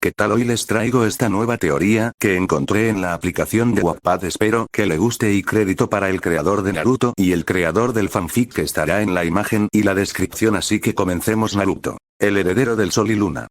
¿Qué tal? Hoy les traigo esta nueva teoría que encontré en la aplicación de Wattpad. Espero que le guste y crédito para el creador de Naruto y el creador del fanfic que estará en la imagen y la descripción, así que comencemos. Naruto, el heredero del sol y luna.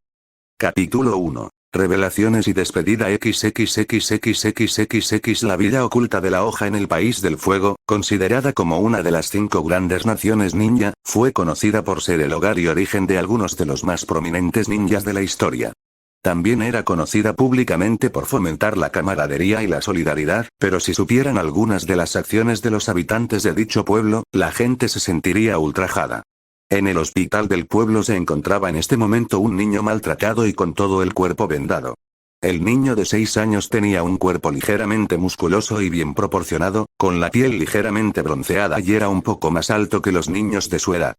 Capítulo 1. Revelaciones y despedida. XXXXXXX. La villa oculta de la hoja en el país del fuego, considerada como una de las 5 grandes naciones ninja, fue conocida por ser el hogar y origen de algunos de los más prominentes ninjas de la historia. También era conocida públicamente por fomentar la camaradería y la solidaridad, pero si supieran algunas de las acciones de los habitantes de dicho pueblo, la gente se sentiría ultrajada. En el hospital del pueblo se encontraba en este momento un niño maltratado y con todo el cuerpo vendado. El niño de 6 años tenía un cuerpo ligeramente musculoso y bien proporcionado, con la piel ligeramente bronceada y era un poco más alto que los niños de su edad.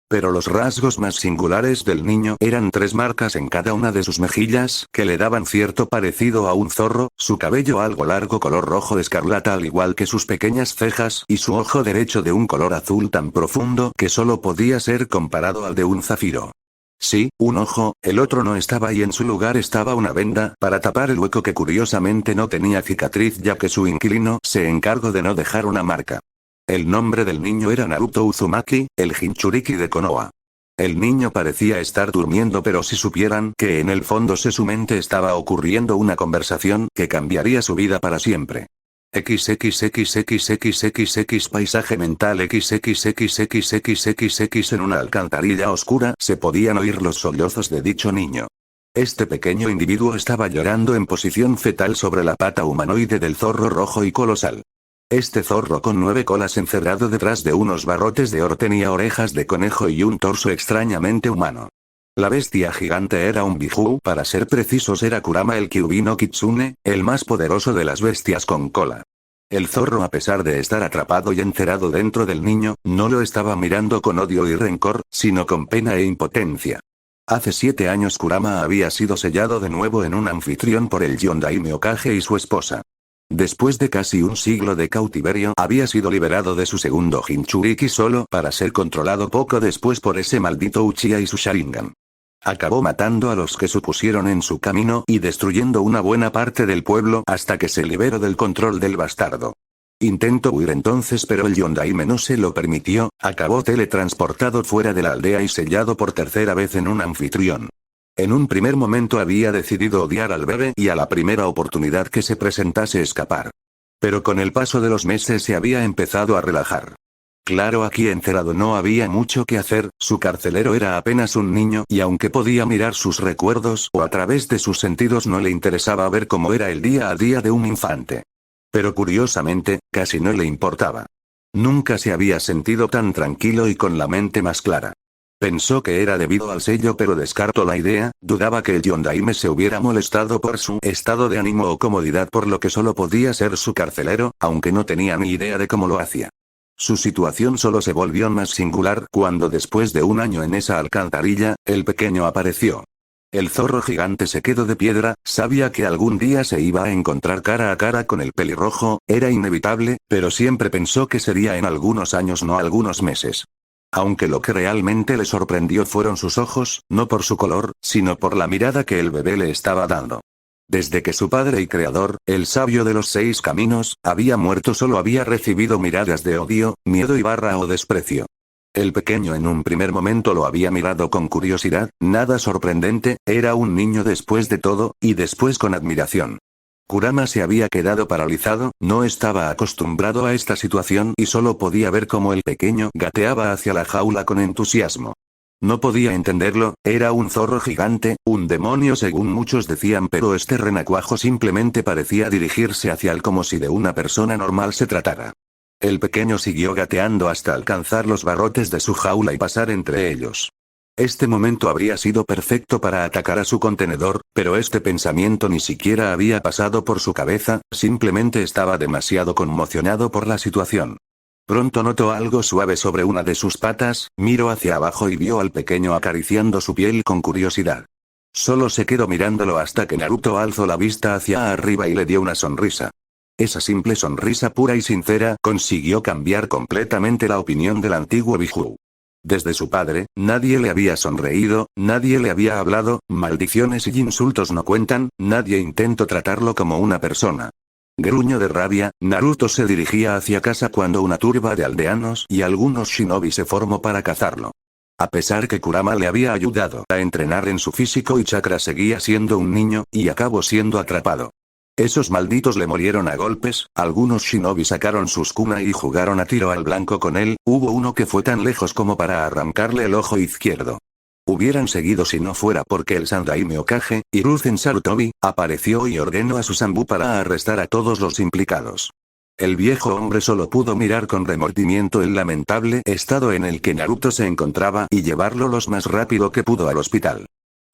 Pero los rasgos más singulares del niño eran 3 marcas en cada una de sus mejillas que le daban cierto parecido a un zorro, su cabello algo largo color rojo escarlata al igual que sus pequeñas cejas y su ojo derecho de un color azul tan profundo que solo podía ser comparado al de un zafiro. Sí, un ojo, el otro no estaba y en su lugar estaba una venda para tapar el hueco que curiosamente no tenía cicatriz ya que su inquilino se encargó de no dejar una marca. El nombre del niño era Naruto Uzumaki, el Jinchuriki de Konoha. El niño parecía estar durmiendo, pero si supieran que en el fondo de su mente estaba ocurriendo una conversación que cambiaría su vida para siempre. XXXXXXX paisaje mental. XXXXXXX en una alcantarilla oscura se podían oír los sollozos de dicho niño. Este pequeño individuo estaba llorando en posición fetal sobre la pata humanoide del zorro rojo y colosal. Este zorro con 9 colas encerrado detrás de unos barrotes de oro tenía orejas de conejo y un torso extrañamente humano. La bestia gigante era un Biju, para ser precisos era Kurama el Kyuubi no Kitsune, el más poderoso de las bestias con cola. El zorro, a pesar de estar atrapado y encerrado dentro del niño, no lo estaba mirando con odio y rencor, sino con pena e impotencia. Hace 7 años Kurama había sido sellado de nuevo en un anfitrión por el Yondaime Hokage y su esposa. Después de casi un siglo de cautiverio, había sido liberado de su segundo Jinchuriki solo para ser controlado poco después por ese maldito Uchiha y su Sharingan. Acabó matando a los que se pusieron en su camino y destruyendo una buena parte del pueblo hasta que se liberó del control del bastardo. Intentó huir entonces, pero el Yondaime no se lo permitió, acabó teletransportado fuera de la aldea y sellado por tercera vez en un anfitrión. En un primer momento había decidido odiar al bebé y a la primera oportunidad que se presentase escapar. Pero con el paso de los meses se había empezado a relajar. Claro, aquí encerrado no había mucho que hacer, su carcelero era apenas un niño y aunque podía mirar sus recuerdos o a través de sus sentidos no le interesaba ver cómo era el día a día de un infante. Pero curiosamente, casi no le importaba. Nunca se había sentido tan tranquilo y con la mente más clara. Pensó que era debido al sello, pero descartó la idea, dudaba que el Yondaime se hubiera molestado por su estado de ánimo o comodidad, por lo que solo podía ser su carcelero, aunque no tenía ni idea de cómo lo hacía. Su situación solo se volvió más singular cuando después de un año en esa alcantarilla, el pequeño apareció. El zorro gigante se quedó de piedra, sabía que algún día se iba a encontrar cara a cara con el pelirrojo, era inevitable, pero siempre pensó que sería en algunos años, no algunos meses. Aunque lo que realmente le sorprendió fueron sus ojos, no por su color, sino por la mirada que el bebé le estaba dando. Desde que su padre y creador, el sabio de los 6 caminos, había muerto, solo había recibido miradas de odio, miedo y o desprecio. El pequeño en un primer momento lo había mirado con curiosidad, nada sorprendente, era un niño después de todo, y después con admiración. Kurama se había quedado paralizado, no estaba acostumbrado a esta situación y solo podía ver cómo el pequeño gateaba hacia la jaula con entusiasmo. No podía entenderlo, era un zorro gigante, un demonio según muchos decían, pero este renacuajo simplemente parecía dirigirse hacia él como si de una persona normal se tratara. El pequeño siguió gateando hasta alcanzar los barrotes de su jaula y pasar entre ellos. Este momento habría sido perfecto para atacar a su contenedor, pero este pensamiento ni siquiera había pasado por su cabeza, simplemente estaba demasiado conmocionado por la situación. Pronto notó algo suave sobre una de sus patas, miró hacia abajo y vio al pequeño acariciando su piel con curiosidad. Solo se quedó mirándolo hasta que Naruto alzó la vista hacia arriba y le dio una sonrisa. Esa simple sonrisa pura y sincera consiguió cambiar completamente la opinión del antiguo Biju. Desde su padre, nadie le había sonreído, nadie le había hablado, maldiciones y insultos no cuentan, nadie intentó tratarlo como una persona. Gruño de rabia, Naruto se dirigía hacia casa cuando una turba de aldeanos y algunos shinobi se formó para cazarlo. A pesar que Kurama le había ayudado a entrenar en su físico y chakra, seguía siendo un niño, y acabó siendo atrapado. Esos malditos le murieron a golpes, algunos shinobi sacaron sus kunai y jugaron a tiro al blanco con él, hubo uno que fue tan lejos como para arrancarle el ojo izquierdo. Hubieran seguido si no fuera porque el Sandaime Hokage, Hiruzen Sarutobi, apareció y ordenó a su Sanbu para arrestar a todos los implicados. El viejo hombre solo pudo mirar con remordimiento el lamentable estado en el que Naruto se encontraba y llevarlo lo más rápido que pudo al hospital.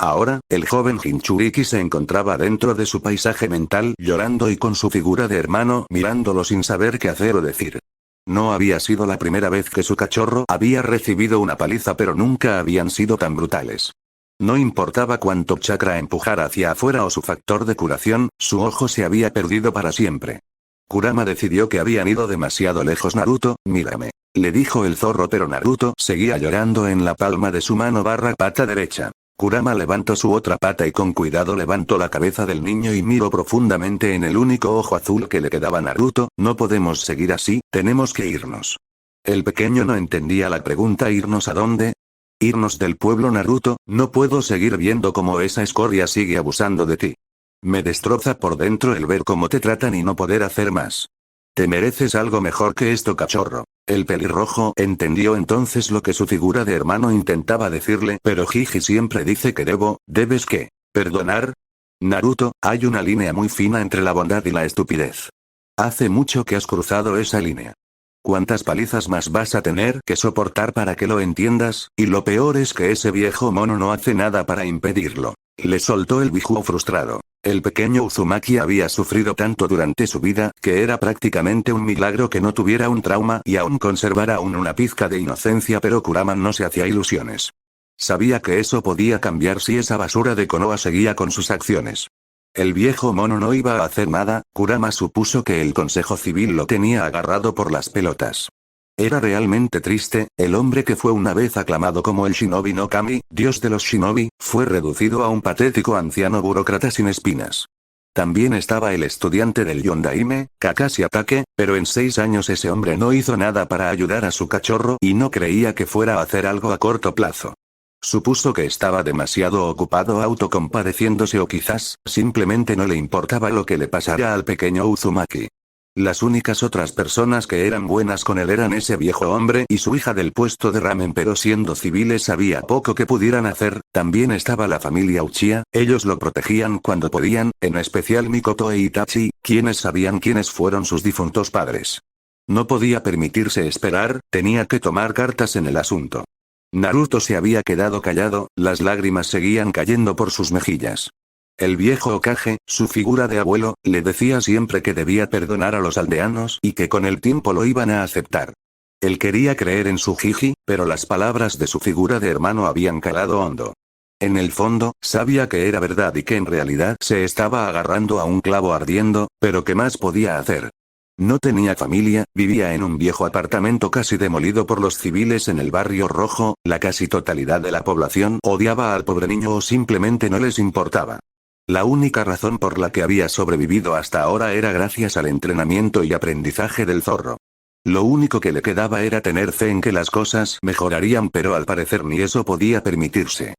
Ahora, el joven Jinchuriki se encontraba dentro de su paisaje mental llorando y con su figura de hermano mirándolo sin saber qué hacer o decir. No había sido la primera vez que su cachorro había recibido una paliza, pero nunca habían sido tan brutales. No importaba cuánto chakra empujara hacia afuera o su factor de curación, su ojo se había perdido para siempre. Kurama decidió que habían ido demasiado lejos. Naruto, mírame, le dijo el zorro, pero Naruto seguía llorando en la palma de su mano / pata derecha. Kurama levantó su otra pata y con cuidado levantó la cabeza del niño y miró profundamente en el único ojo azul que le quedaba a Naruto. No podemos seguir así, tenemos que irnos. El pequeño no entendía la pregunta. ¿Irnos a dónde? Irnos del pueblo. Naruto, no puedo seguir viendo cómo esa escoria sigue abusando de ti. Me destroza por dentro el ver cómo te tratan y no poder hacer más. Te mereces algo mejor que esto, cachorro. El pelirrojo entendió entonces lo que su figura de hermano intentaba decirle, pero Jiji siempre dice que ¿debes qué? ¿Perdonar? Naruto, hay una línea muy fina entre la bondad y la estupidez. Hace mucho que has cruzado esa línea. ¿Cuántas palizas más vas a tener que soportar para que lo entiendas? Y lo peor es que ese viejo mono no hace nada para impedirlo. Le soltó el Biju frustrado. El pequeño Uzumaki había sufrido tanto durante su vida, que era prácticamente un milagro que no tuviera un trauma y aún conservara una pizca de inocencia, pero Kurama no se hacía ilusiones. Sabía que eso podía cambiar si esa basura de Konoha seguía con sus acciones. El viejo mono no iba a hacer nada. Kurama supuso que el Consejo Civil lo tenía agarrado por las pelotas. Era realmente triste, el hombre que fue una vez aclamado como el Shinobi no Kami, dios de los Shinobi, fue reducido a un patético anciano burócrata sin espinas. También estaba el estudiante del Yondaime, Kakashi Atake, pero en 6 años ese hombre no hizo nada para ayudar a su cachorro y no creía que fuera a hacer algo a corto plazo. Supuso que estaba demasiado ocupado autocompadeciéndose o quizás, simplemente no le importaba lo que le pasara al pequeño Uzumaki. Las únicas otras personas que eran buenas con él eran ese viejo hombre y su hija del puesto de ramen, pero siendo civiles había poco que pudieran hacer. También estaba la familia Uchiha, ellos lo protegían cuando podían, en especial Mikoto e Itachi, quienes sabían quiénes fueron sus difuntos padres. No podía permitirse esperar, tenía que tomar cartas en el asunto. Naruto se había quedado callado, las lágrimas seguían cayendo por sus mejillas. El viejo Hokage, su figura de abuelo, le decía siempre que debía perdonar a los aldeanos y que con el tiempo lo iban a aceptar. Él quería creer en su Jiji, pero las palabras de su figura de hermano habían calado hondo. En el fondo, sabía que era verdad y que en realidad se estaba agarrando a un clavo ardiendo, pero ¿qué más podía hacer? No tenía familia, vivía en un viejo apartamento casi demolido por los civiles en el barrio rojo, la casi totalidad de la población odiaba al pobre niño o simplemente no les importaba. La única razón por la que había sobrevivido hasta ahora era gracias al entrenamiento y aprendizaje del zorro. Lo único que le quedaba era tener fe en que las cosas mejorarían, pero al parecer ni eso podía permitirse.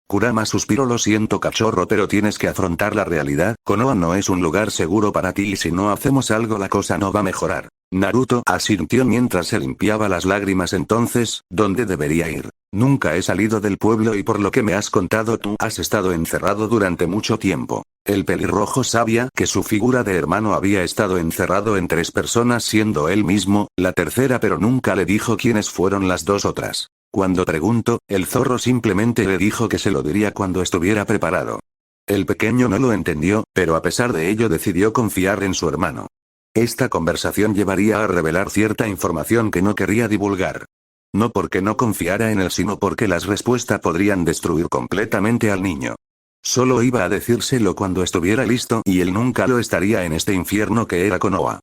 Kurama suspiró. Lo siento, cachorro, pero tienes que afrontar la realidad. Konoha no es un lugar seguro para ti y si no hacemos algo la cosa no va a mejorar. Naruto asintió mientras se limpiaba las lágrimas. Entonces, ¿dónde debería ir? Nunca he salido del pueblo y por lo que me has contado tú has estado encerrado durante mucho tiempo. El pelirrojo sabía que su figura de hermano había estado encerrado en 3 personas siendo él mismo, la tercera, pero nunca le dijo quiénes fueron las 2 otras. Cuando preguntó, el zorro simplemente le dijo que se lo diría cuando estuviera preparado. El pequeño no lo entendió, pero a pesar de ello decidió confiar en su hermano. Esta conversación llevaría a revelar cierta información que no quería divulgar. No porque no confiara en él, sino porque las respuestas podrían destruir completamente al niño. Solo iba a decírselo cuando estuviera listo y él nunca lo estaría en este infierno que era Konoha.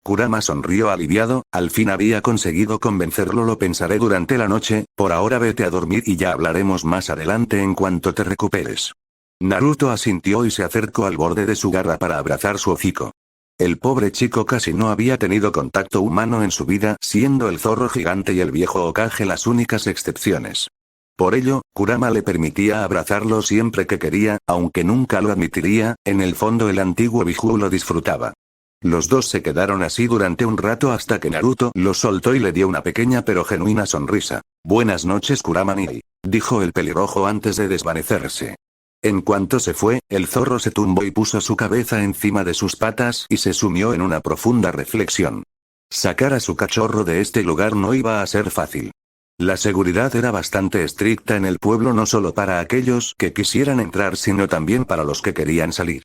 Kurama sonrió aliviado, al fin había conseguido convencerlo. Lo pensaré durante la noche, por ahora vete a dormir y ya hablaremos más adelante en cuanto te recuperes. Naruto asintió y se acercó al borde de su garra para abrazar su hocico. El pobre chico casi no había tenido contacto humano en su vida, siendo el zorro gigante y el viejo Hokage las únicas excepciones. Por ello, Kurama le permitía abrazarlo siempre que quería, aunque nunca lo admitiría, en el fondo el antiguo Biju lo disfrutaba. Los dos se quedaron así durante un rato hasta que Naruto lo soltó y le dio una pequeña pero genuina sonrisa. Buenas noches Kurama Niri, dijo el pelirrojo antes de desvanecerse. En cuanto se fue, el zorro se tumbó y puso su cabeza encima de sus patas y se sumió en una profunda reflexión. Sacar a su cachorro de este lugar no iba a ser fácil. La seguridad era bastante estricta en el pueblo, no solo para aquellos que quisieran entrar sino también para los que querían salir.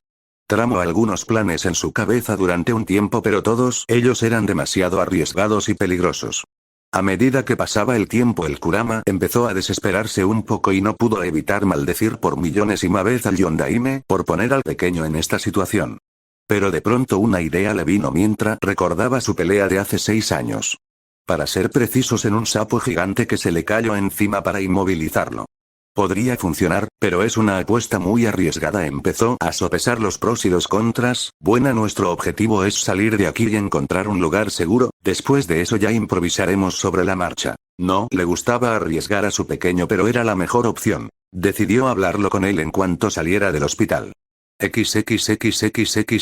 Tramó algunos planes en su cabeza durante un tiempo, pero todos ellos eran demasiado arriesgados y peligrosos. A medida que pasaba el tiempo el Kurama empezó a desesperarse un poco y no pudo evitar maldecir por millonésima vez al Yondaime por poner al pequeño en esta situación. Pero de pronto una idea le vino mientras recordaba su pelea de hace 6 años. Para ser precisos, en un sapo gigante que se le cayó encima para inmovilizarlo. Podría funcionar, pero es una apuesta muy arriesgada. Empezó a sopesar los pros y los contras. Nuestro objetivo es salir de aquí y encontrar un lugar seguro, después de eso ya improvisaremos sobre la marcha. No le gustaba arriesgar a su pequeño, pero era la mejor opción. Decidió hablarlo con él en cuanto saliera del hospital. XXXXXXX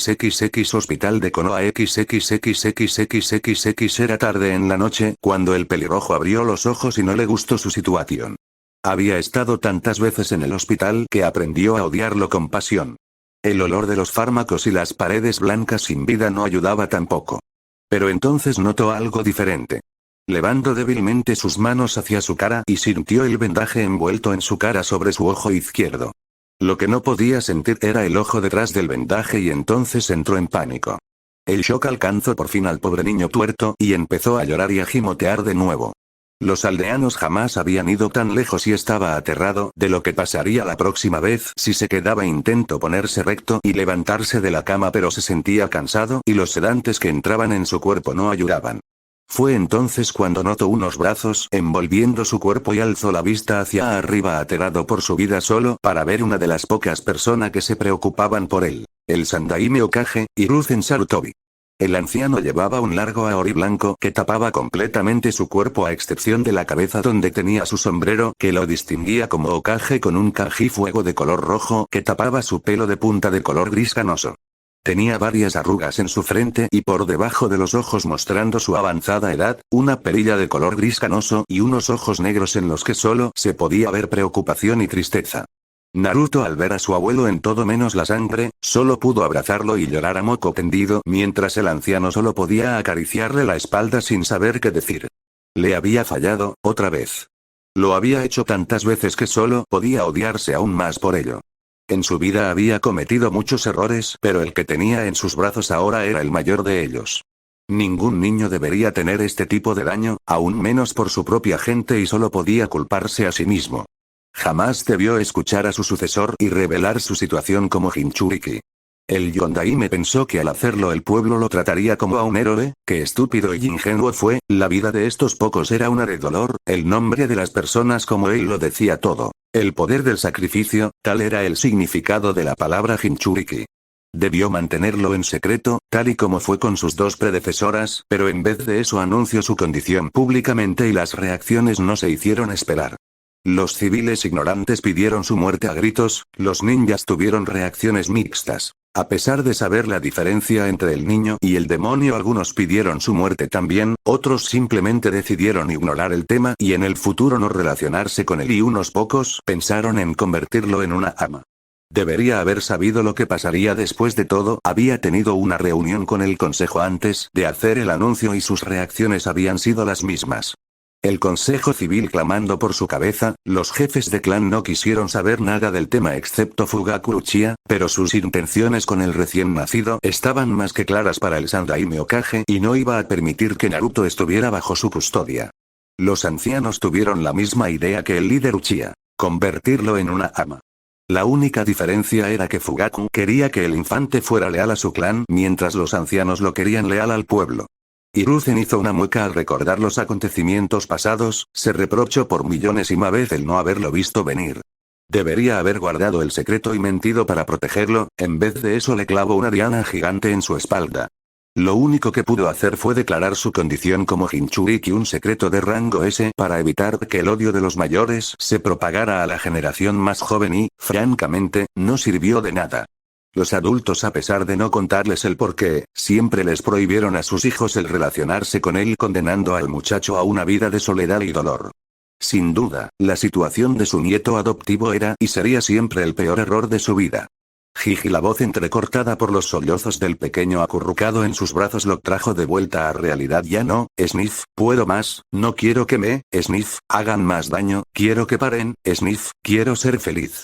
Hospital de Konoha. XXXXXXX Era tarde en la noche cuando el pelirrojo abrió los ojos y no le gustó su situación. Había estado tantas veces en el hospital que aprendió a odiarlo con pasión. El olor de los fármacos y las paredes blancas sin vida no ayudaba tampoco. Pero entonces notó algo diferente. Levantó débilmente sus manos hacia su cara y sintió el vendaje envuelto en su cara sobre su ojo izquierdo. Lo que no podía sentir era el ojo detrás del vendaje y entonces entró en pánico. El shock alcanzó por fin al pobre niño tuerto y empezó a llorar y a gimotear de nuevo. Los aldeanos jamás habían ido tan lejos y estaba aterrado de lo que pasaría la próxima vez si se quedaba. Intentó ponerse recto y levantarse de la cama, pero se sentía cansado y los sedantes que entraban en su cuerpo no ayudaban. Fue entonces cuando notó unos brazos envolviendo su cuerpo y alzó la vista hacia arriba aterrado por su vida solo para ver una de las pocas personas que se preocupaban por él, el Sandaime Hokage, Hiruzen Sarutobi. El anciano llevaba un largo aori blanco que tapaba completamente su cuerpo a excepción de la cabeza donde tenía su sombrero que lo distinguía como Hokage, con un kaji fuego de color rojo que tapaba su pelo de punta de color gris canoso. Tenía varias arrugas en su frente y por debajo de los ojos, mostrando su avanzada edad, una perilla de color gris canoso y unos ojos negros en los que solo se podía ver preocupación y tristeza. Naruto, al ver a su abuelo en todo menos la sangre, solo pudo abrazarlo y llorar a moco tendido, mientras el anciano solo podía acariciarle la espalda sin saber qué decir. Le había fallado, otra vez. Lo había hecho tantas veces que solo podía odiarse aún más por ello. En su vida había cometido muchos errores, pero el que tenía en sus brazos ahora era el mayor de ellos. Ningún niño debería tener este tipo de daño, aún menos por su propia gente, y solo podía culparse a sí mismo. Jamás debió escuchar a su sucesor y revelar su situación como Jinchuriki. El Yondaime pensó que al hacerlo el pueblo lo trataría como a un héroe. Qué estúpido y ingenuo fue. La vida de estos pocos era una de dolor, el nombre de las personas como él lo decía todo. El poder del sacrificio, tal era el significado de la palabra Jinchuriki. Debió mantenerlo en secreto, tal y como fue con sus dos predecesoras, pero en vez de eso anunció su condición públicamente y las reacciones no se hicieron esperar. Los civiles ignorantes pidieron su muerte a gritos, los ninjas tuvieron reacciones mixtas. A pesar de saber la diferencia entre el niño y el demonio, algunos pidieron su muerte también, otros simplemente decidieron ignorar el tema y en el futuro no relacionarse con él, y unos pocos pensaron en convertirlo en una ama. Debería haber sabido lo que pasaría después de todo. Había tenido una reunión con el consejo antes de hacer el anuncio y sus reacciones habían sido las mismas. El consejo civil clamando por su cabeza, los jefes de clan no quisieron saber nada del tema excepto Fugaku Uchiha, pero sus intenciones con el recién nacido estaban más que claras para el Sandaime Hokage y no iba a permitir que Naruto estuviera bajo su custodia. Los ancianos tuvieron la misma idea que el líder Uchiha: convertirlo en una ama. La única diferencia era que Fugaku quería que el infante fuera leal a su clan, mientras los ancianos lo querían leal al pueblo. Hiruzen hizo una mueca al recordar los acontecimientos pasados, se reprochó por millonésima vez el no haberlo visto venir. Debería haber guardado el secreto y mentido para protegerlo, en vez de eso le clavó una diana gigante en su espalda. Lo único que pudo hacer fue declarar su condición como Jinchuriki, un secreto de rango S, para evitar que el odio de los mayores se propagara a la generación más joven y, francamente, no sirvió de nada. Los adultos, a pesar de no contarles el porqué, siempre les prohibieron a sus hijos el relacionarse con él, condenando al muchacho a una vida de soledad y dolor. Sin duda, la situación de su nieto adoptivo era y sería siempre el peor error de su vida. Jiji, la voz entrecortada por los sollozos del pequeño acurrucado en sus brazos, lo trajo de vuelta a realidad. Ya no, Sniff, puedo más, no quiero que me, Sniff, hagan más daño, quiero que paren, Sniff, quiero ser feliz.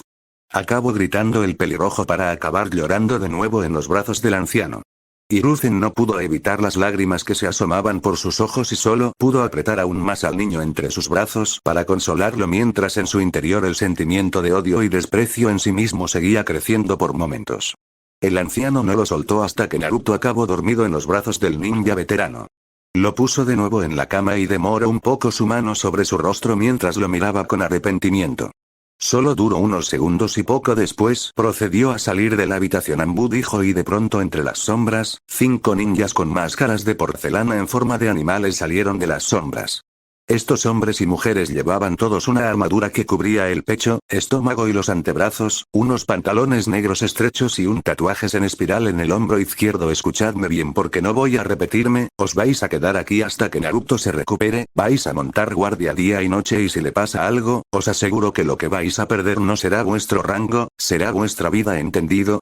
Acabó gritando el pelirrojo para acabar llorando de nuevo en los brazos del anciano. Hiruzen no pudo evitar las lágrimas que se asomaban por sus ojos y solo pudo apretar aún más al niño entre sus brazos para consolarlo, mientras en su interior el sentimiento de odio y desprecio en sí mismo seguía creciendo por momentos. El anciano no lo soltó hasta que Naruto acabó dormido en los brazos del ninja veterano. Lo puso de nuevo en la cama y demoró un poco su mano sobre su rostro mientras lo miraba con arrepentimiento. Solo duró unos segundos y poco después procedió a salir de la habitación. Ambu dijo, y de pronto entre las sombras, 5 ninjas con máscaras de porcelana en forma de animales salieron de las sombras. Estos hombres y mujeres llevaban todos una armadura que cubría el pecho, estómago y los antebrazos, unos pantalones negros estrechos y un tatuaje en espiral en el hombro izquierdo. Escuchadme bien porque no voy a repetirme, os vais a quedar aquí hasta que Naruto se recupere, vais a montar guardia día y noche y si le pasa algo, os aseguro que lo que vais a perder no será vuestro rango, será vuestra vida, ¿entendido?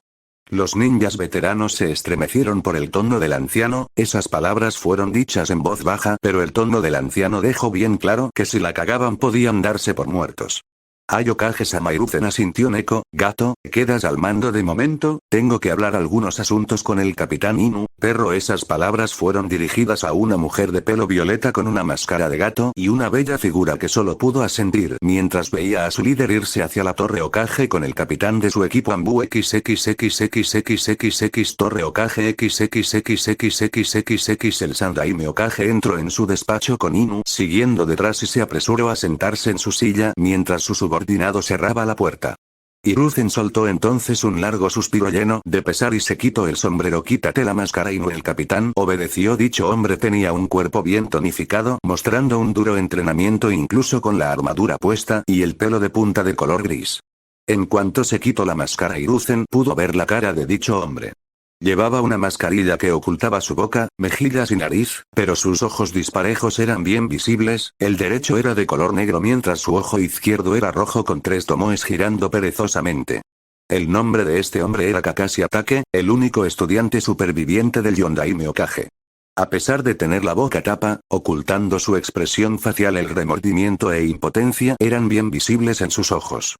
Los ninjas veteranos se estremecieron por el tono del anciano. Esas palabras fueron dichas en voz baja, pero el tono del anciano dejó bien claro que si la cagaban podían darse por muertos. Hokage-sama. Hiruzen asintió. Neko, gato, quedas al mando de momento, tengo que hablar algunos asuntos con el capitán Inu, perro. Esas palabras fueron dirigidas a una mujer de pelo violeta con una máscara de gato y una bella figura que solo pudo asentir mientras veía a su líder irse hacia la torre Hokage con el capitán de su equipo Ambu. XXXXXXX Torre Hokage XXXXXXX. El Sandaime Hokage entró en su despacho con Inu siguiendo detrás y se apresuró a sentarse en su silla mientras su subordinado cerraba la puerta. Hiruzen soltó entonces un largo suspiro lleno de pesar y se quitó el sombrero. Quítate la máscara, Inu. El capitán obedeció. Dicho hombre tenía un cuerpo bien tonificado, mostrando un duro entrenamiento incluso con la armadura puesta y el pelo de punta de color gris. En cuanto se quitó la máscara, Hiruzen pudo ver la cara de dicho hombre. Llevaba una mascarilla que ocultaba su boca, mejillas y nariz, pero sus ojos disparejos eran bien visibles. El derecho era de color negro mientras su ojo izquierdo era rojo con 3 tomoes girando perezosamente. El nombre de este hombre era Kakashi Atake, el único estudiante superviviente del Yondaime Hokage. A pesar de tener la boca tapa, ocultando su expresión facial, el remordimiento e impotencia eran bien visibles en sus ojos.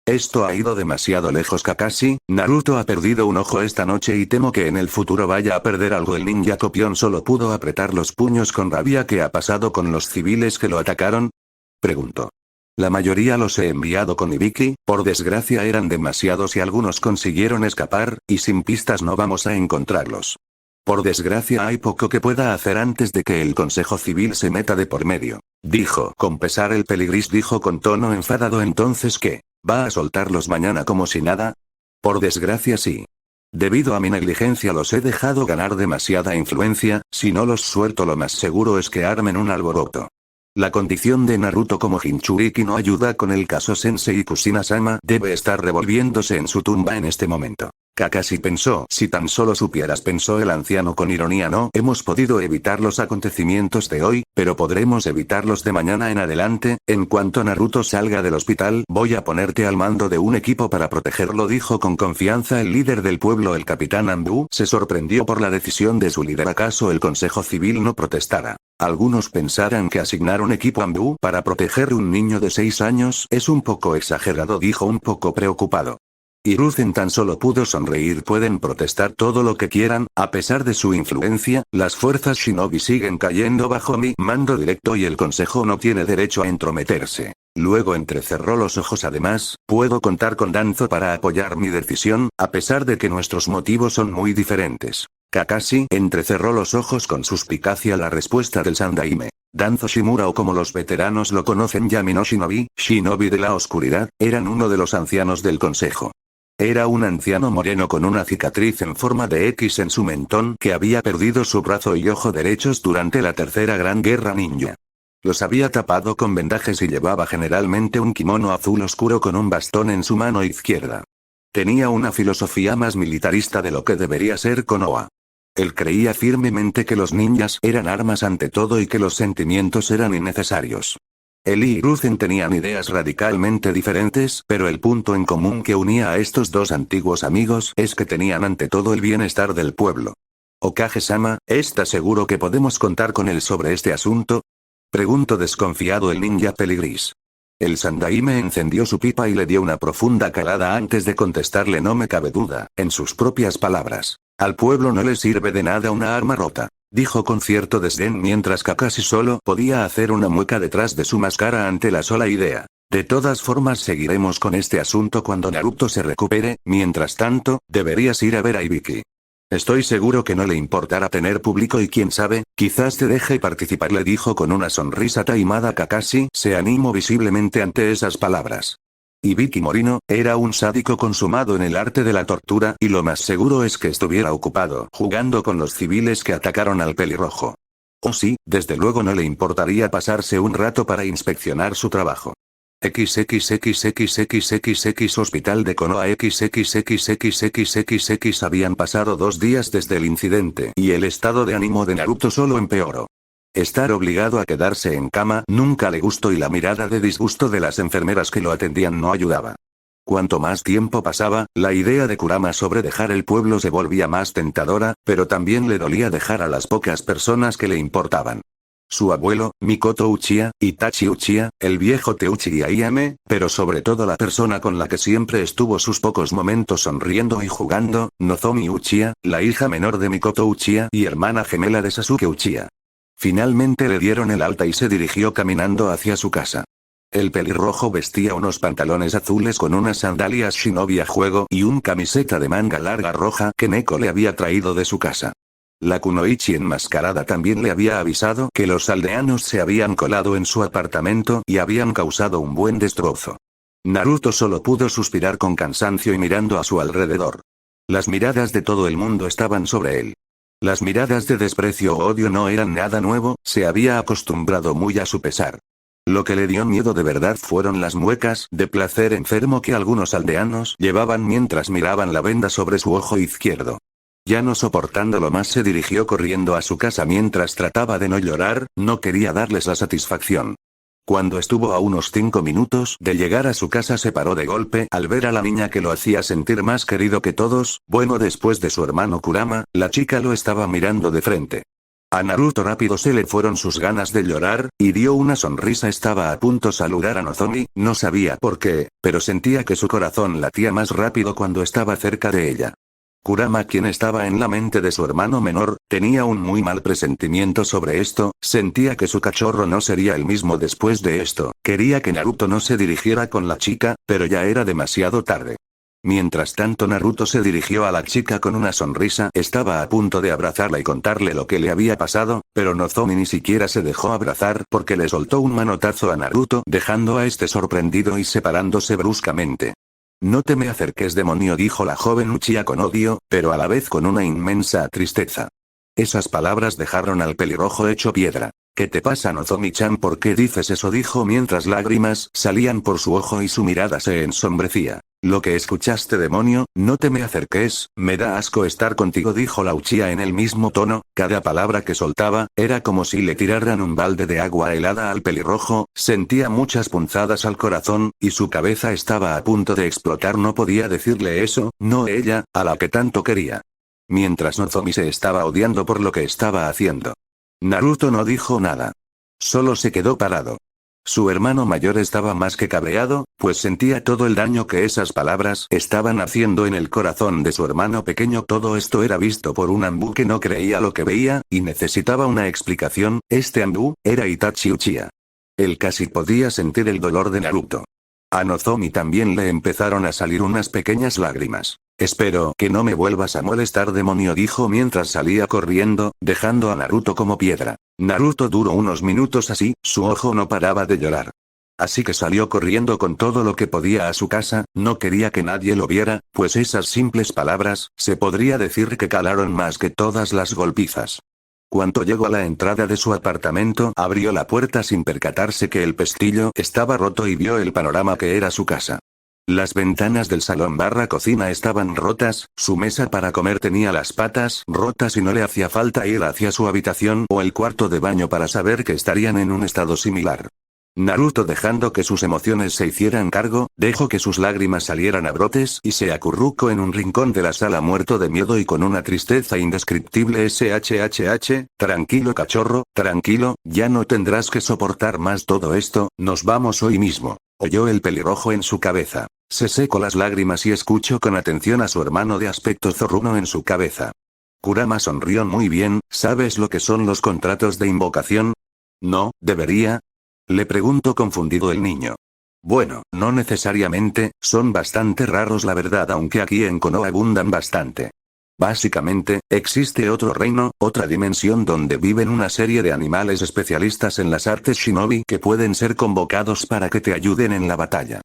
Esto ha ido demasiado lejos, Kakashi. Naruto ha perdido un ojo esta noche y temo que en el futuro vaya a perder algo. El ninja copión solo pudo apretar los puños con rabia. ¿Qué ha pasado con los civiles que lo atacaron?, preguntó. La mayoría los he enviado con Ibiki, por desgracia eran demasiados y algunos consiguieron escapar, y sin pistas no vamos a encontrarlos. Por desgracia hay poco que pueda hacer antes de que el Consejo Civil se meta de por medio, dijo con pesar el peligris. Dijo con tono enfadado. ¿Entonces qué? ¿Va a soltarlos mañana como si nada? Por desgracia sí. Debido a mi negligencia los he dejado ganar demasiada influencia, si no los suelto lo más seguro es que armen un alboroto. La condición de Naruto como Jinchuriki no ayuda con el caso. Sensei Kushina-sama debe estar revolviéndose en su tumba en este momento. Kakashi pensó. Si tan solo supieras, pensó el anciano con ironía. No hemos podido evitar los acontecimientos de hoy, pero podremos evitarlos de mañana en adelante. En cuanto Naruto salga del hospital, voy a ponerte al mando de un equipo para protegerlo, dijo con confianza el líder del pueblo. El capitán Ambu se sorprendió por la decisión de su líder. ¿Acaso el Consejo Civil no protestará? Algunos pensarán que asignar un equipo Ambu para proteger a un niño de 6 años es un poco exagerado, dijo un poco preocupado. Hiruzen tan solo pudo sonreír. Pueden protestar todo lo que quieran, a pesar de su influencia, las fuerzas Shinobi siguen cayendo bajo mi mando directo y el consejo no tiene derecho a entrometerse. Luego entrecerró los ojos. Además, puedo contar con Danzo para apoyar mi decisión, a pesar de que nuestros motivos son muy diferentes. Kakashi entrecerró los ojos con suspicacia. La respuesta del Sandaime. Danzo Shimura, o como los veteranos lo conocen, Yami no Shinobi, Shinobi de la oscuridad, eran uno de los ancianos del consejo. Era un anciano moreno con una cicatriz en forma de X en su mentón que había perdido su brazo y ojo derechos durante la tercera gran guerra ninja. Los había tapado con vendajes y llevaba generalmente un kimono azul oscuro con un bastón en su mano izquierda. Tenía una filosofía más militarista de lo que debería ser Konoha. Él creía firmemente que los ninjas eran armas ante todo y que los sentimientos eran innecesarios. Él y Hiruzen tenían ideas radicalmente diferentes, pero el punto en común que unía a estos dos antiguos amigos es que tenían ante todo el bienestar del pueblo. Okage-sama, ¿está seguro que podemos contar con él sobre este asunto? Preguntó desconfiado el ninja peligris. El Sandaime encendió su pipa y le dio una profunda calada antes de contestarle. No me cabe duda, en sus propias palabras. Al pueblo no le sirve de nada una arma rota, dijo con cierto desdén mientras Kakashi solo podía hacer una mueca detrás de su máscara ante la sola idea. De todas formas seguiremos con este asunto cuando Naruto se recupere, mientras tanto, deberías ir a ver a Ibiki. Estoy seguro que no le importará tener público y quién sabe, quizás te deje participar, le dijo con una sonrisa taimada. Kakashi se animó visiblemente ante esas palabras. Ibiki Morino era un sádico consumado en el arte de la tortura y lo más seguro es que estuviera ocupado jugando con los civiles que atacaron al pelirrojo. O sí, desde luego no le importaría pasarse un rato para inspeccionar su trabajo. XXXXXXX Hospital de Konoha. XXXXXXX Habían pasado 2 días desde el incidente y el estado de ánimo de Naruto solo empeoró. Estar obligado a quedarse en cama nunca le gustó y la mirada de disgusto de las enfermeras que lo atendían no ayudaba. Cuanto más tiempo pasaba, la idea de Kurama sobre dejar el pueblo se volvía más tentadora, pero también le dolía dejar a las pocas personas que le importaban. Su abuelo, Mikoto Uchiha, Itachi Uchiha, el viejo Teuchi Ayame, pero sobre todo la persona con la que siempre estuvo sus pocos momentos sonriendo y jugando, Nozomi Uchiha, la hija menor de Mikoto Uchiha y hermana gemela de Sasuke Uchiha. Finalmente le dieron el alta y se dirigió caminando hacia su casa. El pelirrojo vestía unos pantalones azules con unas sandalias shinobi a juego y un camiseta de manga larga roja que Neko le había traído de su casa. La kunoichi enmascarada también le había avisado que los aldeanos se habían colado en su apartamento y habían causado un buen destrozo. Naruto solo pudo suspirar con cansancio y mirando a su alrededor. Las miradas de todo el mundo estaban sobre él. Las miradas de desprecio o odio no eran nada nuevo, se había acostumbrado muy a su pesar. Lo que le dio miedo de verdad fueron las muecas de placer enfermo que algunos aldeanos llevaban mientras miraban la venda sobre su ojo izquierdo. Ya no soportándolo más se dirigió corriendo a su casa mientras trataba de no llorar, no quería darles la satisfacción. Cuando estuvo a unos 5 minutos de llegar a su casa se paró de golpe al ver a la niña que lo hacía sentir más querido que todos, bueno después de su hermano Kurama, la chica lo estaba mirando de frente. A Naruto rápido se le fueron sus ganas de llorar, y dio una sonrisa. Estaba a punto de saludar a Nozomi, no sabía por qué, pero sentía que su corazón latía más rápido cuando estaba cerca de ella. Kurama, quien estaba en la mente de su hermano menor, tenía un muy mal presentimiento sobre esto, sentía que su cachorro no sería el mismo después de esto, quería que Naruto no se dirigiera con la chica, pero ya era demasiado tarde. Mientras tanto Naruto se dirigió a la chica con una sonrisa, estaba a punto de abrazarla y contarle lo que le había pasado, pero Nozomi ni siquiera se dejó abrazar porque le soltó un manotazo a Naruto, dejando a este sorprendido y separándose bruscamente. No te me acerques, demonio, dijo la joven Uchiha con odio, pero a la vez con una inmensa tristeza. Esas palabras dejaron al pelirrojo hecho piedra. ¿Qué te pasa, Nozomi-chan? ¿Por qué dices eso?, dijo mientras lágrimas salían por su ojo y su mirada se ensombrecía. Lo que escuchaste, demonio, no te me acerques, me da asco estar contigo, dijo la Uchiha en el mismo tono, cada palabra que soltaba, era como si le tiraran un balde de agua helada al pelirrojo, sentía muchas punzadas al corazón, y su cabeza estaba a punto de explotar. No podía decirle eso, no ella, a la que tanto quería. Mientras Nozomi se estaba odiando por lo que estaba haciendo. Naruto no dijo nada. Solo se quedó parado. Su hermano mayor estaba más que cabreado, pues sentía todo el daño que esas palabras estaban haciendo en el corazón de su hermano pequeño. Todo esto era visto por un Anbu que no creía lo que veía, y necesitaba una explicación. Este Anbu era Itachi Uchiha. Él casi podía sentir el dolor de Naruto. A Nozomi también le empezaron a salir unas pequeñas lágrimas. Espero que no me vuelvas a molestar, demonio, dijo mientras salía corriendo, dejando a Naruto como piedra. Naruto duró unos minutos así, su ojo no paraba de llorar. Así que salió corriendo con todo lo que podía a su casa, no quería que nadie lo viera, pues esas simples palabras, se podría decir que calaron más que todas las golpizas. Cuando llegó a la entrada de su apartamento, abrió la puerta sin percatarse que el pestillo estaba roto y vio el panorama que era su casa. Las ventanas del salón / cocina estaban rotas, su mesa para comer tenía las patas rotas y no le hacía falta ir hacia su habitación o el cuarto de baño para saber que estarían en un estado similar. Naruto, dejando que sus emociones se hicieran cargo, dejó que sus lágrimas salieran a brotes y se acurrucó en un rincón de la sala muerto de miedo y con una tristeza indescriptible. Tranquilo, cachorro, tranquilo, ya no tendrás que soportar más todo esto, nos vamos hoy mismo. Oyó el pelirrojo en su cabeza. Se secó las lágrimas y escuchó con atención a su hermano de aspecto zorruno en su cabeza. Kurama sonrió muy bien. ¿Sabes lo que son los contratos de invocación? No, ¿debería? Le preguntó confundido el niño. Bueno, no necesariamente, son bastante raros la verdad, aunque aquí en Konoha abundan bastante. Básicamente, existe otro reino, otra dimensión donde viven una serie de animales especialistas en las artes shinobi que pueden ser convocados para que te ayuden en la batalla.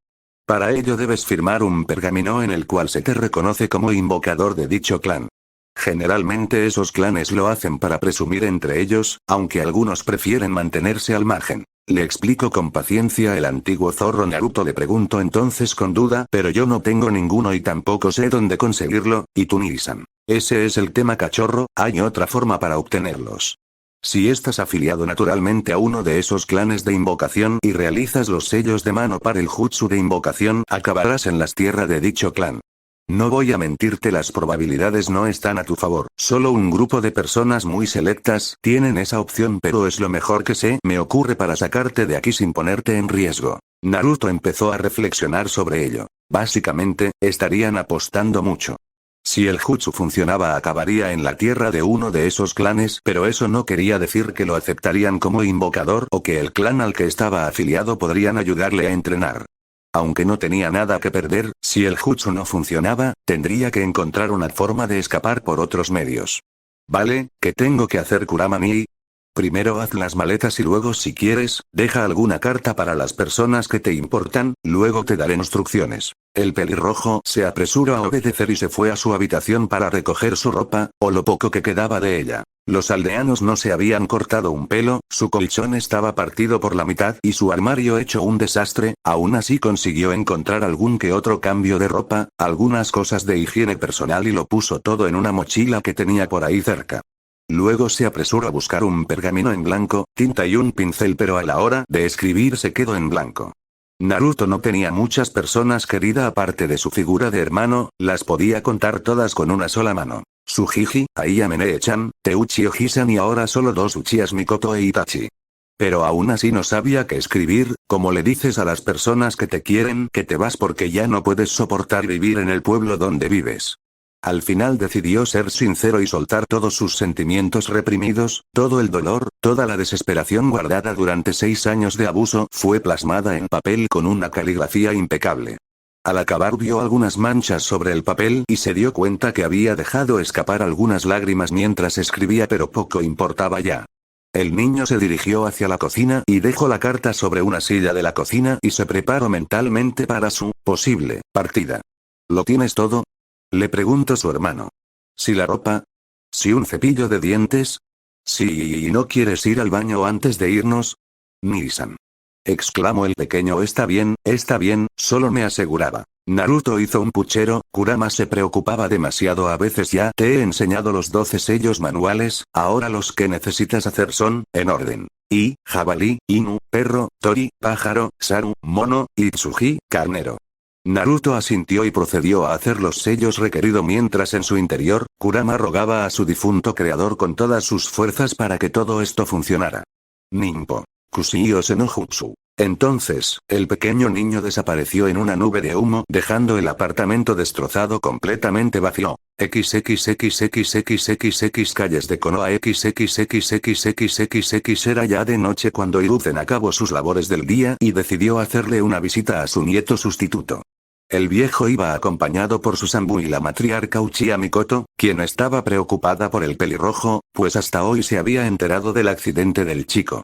Para ello debes firmar un pergamino en el cual se te reconoce como invocador de dicho clan. Generalmente esos clanes lo hacen para presumir entre ellos, aunque algunos prefieren mantenerse al margen. Le explico con paciencia el antiguo zorro. Naruto le preguntó entonces con duda, pero yo no tengo ninguno y tampoco sé dónde conseguirlo, ¿y tú, Nisan? Ese es el tema, cachorro, hay otra forma para obtenerlos. Si estás afiliado naturalmente a uno de esos clanes de invocación y realizas los sellos de mano para el jutsu de invocación, acabarás en las tierras de dicho clan. No voy a mentirte, las probabilidades no están a tu favor, solo un grupo de personas muy selectas tienen esa opción, pero es lo mejor que se me ocurre para sacarte de aquí sin ponerte en riesgo. Naruto empezó a reflexionar sobre ello. Básicamente, estarían apostando mucho. Si el jutsu funcionaba, acabaría en la tierra de uno de esos clanes, pero eso no quería decir que lo aceptarían como invocador o que el clan al que estaba afiliado podrían ayudarle a entrenar. Aunque no tenía nada que perder, si el jutsu no funcionaba, tendría que encontrar una forma de escapar por otros medios. Vale, ¿qué tengo que hacer, Kurama-ni? Primero haz las maletas y luego, si quieres, deja alguna carta para las personas que te importan, luego te daré instrucciones. El pelirrojo se apresuró a obedecer y se fue a su habitación para recoger su ropa, o lo poco que quedaba de ella. Los aldeanos no se habían cortado un pelo, su colchón estaba partido por la mitad y su armario hecho un desastre, aún así consiguió encontrar algún que otro cambio de ropa, algunas cosas de higiene personal y lo puso todo en una mochila que tenía por ahí cerca. Luego se apresuró a buscar un pergamino en blanco, tinta y un pincel, pero a la hora de escribir se quedó en blanco. Naruto no tenía muchas personas queridas aparte de su figura de hermano, las podía contar todas con una sola mano. Tsujiji, Ayamene-chan, Teuchi Oji-san y ahora solo dos Uchihas, Mikoto e Itachi. Pero aún así no sabía qué escribir. ¿Cómo le dices a las personas que te quieren que te vas porque ya no puedes soportar vivir en el pueblo donde vives? Al final decidió ser sincero y soltar todos sus sentimientos reprimidos, todo el dolor, toda la desesperación guardada durante 6 años de abuso fue plasmada en papel con una caligrafía impecable. Al acabar vio algunas manchas sobre el papel y se dio cuenta que había dejado escapar algunas lágrimas mientras escribía, pero poco importaba ya. El niño se dirigió hacia la cocina y dejó la carta sobre una silla de la cocina y se preparó mentalmente para su posible partida. ¿Lo tienes todo?, le preguntó su hermano. ¿Si la ropa? ¿Si un cepillo de dientes? ¿Si no quieres ir al baño antes de irnos? Nisan, exclamó el pequeño. Está bien, solo me aseguraba. Naruto hizo un puchero. Kurama se preocupaba demasiado a veces. Ya te he enseñado los 12 sellos manuales, ahora los que necesitas hacer son, en orden. I, jabalí, Inu, perro, Tori, pájaro, Saru, mono, y Tsuji, carnero. Naruto asintió y procedió a hacer los sellos requeridos mientras en su interior, Kurama rogaba a su difunto creador con todas sus fuerzas para que todo esto funcionara. Ninpo. Kushio no Jutsu. Entonces, el pequeño niño desapareció en una nube de humo, dejando el apartamento destrozado completamente vacío. XXXXXXX calles de Konoha XXXXXXX era ya de noche cuando Hiruzen acabó sus labores del día y decidió hacerle una visita a su nieto sustituto. El viejo iba acompañado por Susanbu y la matriarca Uchiha Mikoto, quien estaba preocupada por el pelirrojo, pues hasta hoy se había enterado del accidente del chico.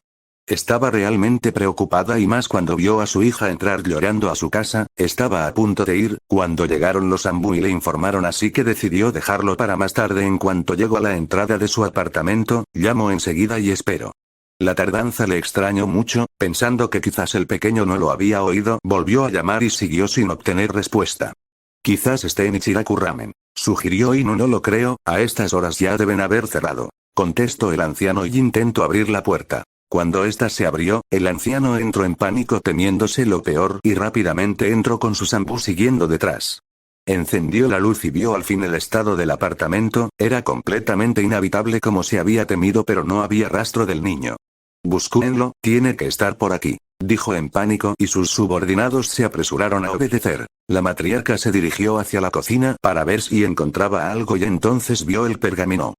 Estaba realmente preocupada y más cuando vio a su hija entrar llorando a su casa. Estaba a punto de ir, cuando llegaron los Anbu y le informaron, así que decidió dejarlo para más tarde. En cuanto llegó a la entrada de su apartamento, llamó enseguida y esperó. La tardanza le extrañó mucho, pensando que quizás el pequeño no lo había oído, volvió a llamar y siguió sin obtener respuesta. Quizás esté en Ichiraku Ramen, sugirió Inu. No lo creo, a estas horas ya deben haber cerrado, contestó el anciano y intentó abrir la puerta. Cuando ésta se abrió, el anciano entró en pánico temiéndose lo peor y rápidamente entró con Susanbu siguiendo detrás. Encendió la luz y vio al fin el estado del apartamento, era completamente inhabitable como se había temido, pero no había rastro del niño. Búsquenlo, tiene que estar por aquí, dijo en pánico y sus subordinados se apresuraron a obedecer. La matriarca se dirigió hacia la cocina para ver si encontraba algo y entonces vio el pergamino.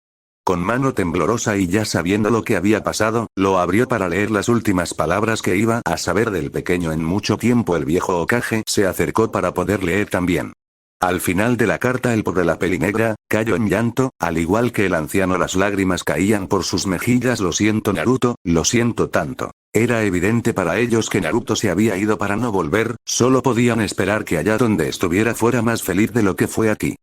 Con mano temblorosa y ya sabiendo lo que había pasado, lo abrió para leer las últimas palabras que iba a saber del pequeño en mucho tiempo. El viejo Hokage se acercó para poder leer también. Al final de la carta el pobre la pelinegra cayó en llanto, al igual que el anciano. Las lágrimas caían por sus mejillas. Lo siento Naruto, lo siento tanto. Era evidente para ellos que Naruto se había ido para no volver, solo podían esperar que allá donde estuviera fuera más feliz de lo que fue aquí.